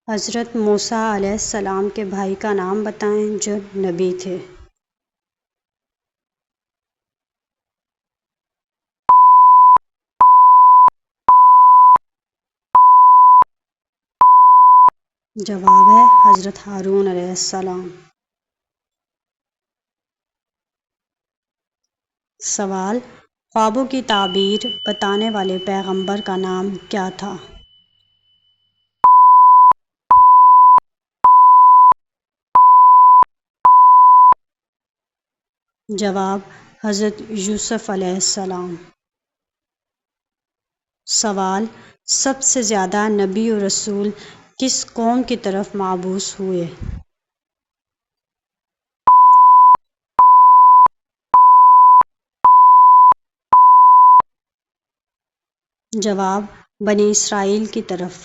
حضرت موسیٰ علیہ السلام کے بھائی کا نام بتائیں جو نبی تھے۔ جواب ہے حضرت ہارون علیہ السلام۔ سوال: خوابوں کی تعبیر بتانے والے پیغمبر کا نام کیا تھا؟ جواب: حضرت یوسف علیہ السلام۔ سوال: سب سے زیادہ نبی و رسول کس قوم کی طرف مبعوث ہوئے؟ جواب: بنی اسرائیل کی طرف۔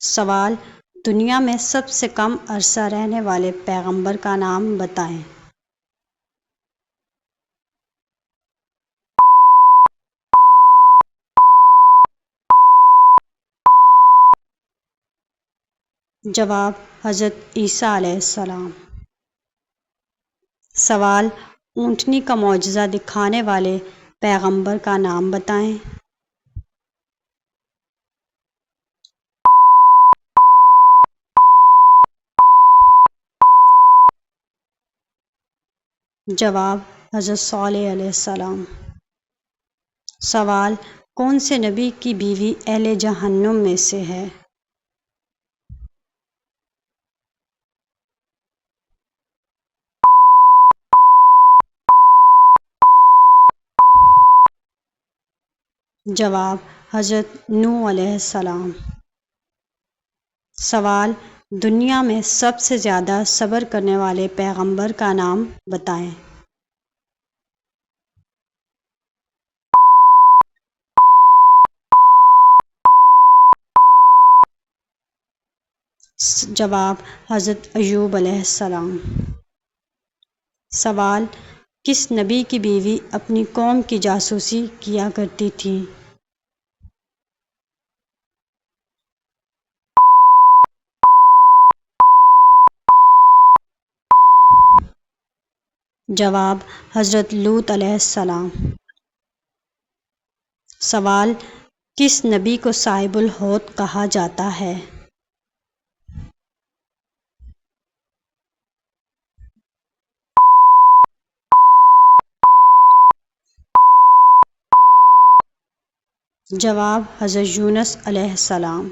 سوال: دنیا میں سب سے کم عرصہ رہنے والے پیغمبر کا نام بتائیں۔ جواب: حضرت عیسیٰ علیہ السلام۔ سوال: اونٹنی کا معجزہ دکھانے والے پیغمبر کا نام بتائیں۔ جواب: حضرت صالح علیہ السلام۔ سوال: کون سے نبی کی بیوی اہل جہنم میں سے ہے؟ جواب: حضرت نوح علیہ السلام۔ سوال: دنیا میں سب سے زیادہ صبر کرنے والے پیغمبر کا نام بتائیں۔ جواب: حضرت ایوب علیہ السلام۔ سوال: کس نبی کی بیوی اپنی قوم کی جاسوسی کیا کرتی تھی؟ جواب: حضرت لوط علیہ السلام۔ سوال: کس نبی کو صاحب الحوت کہا جاتا ہے؟ جواب: حضرت یونس علیہ السلام۔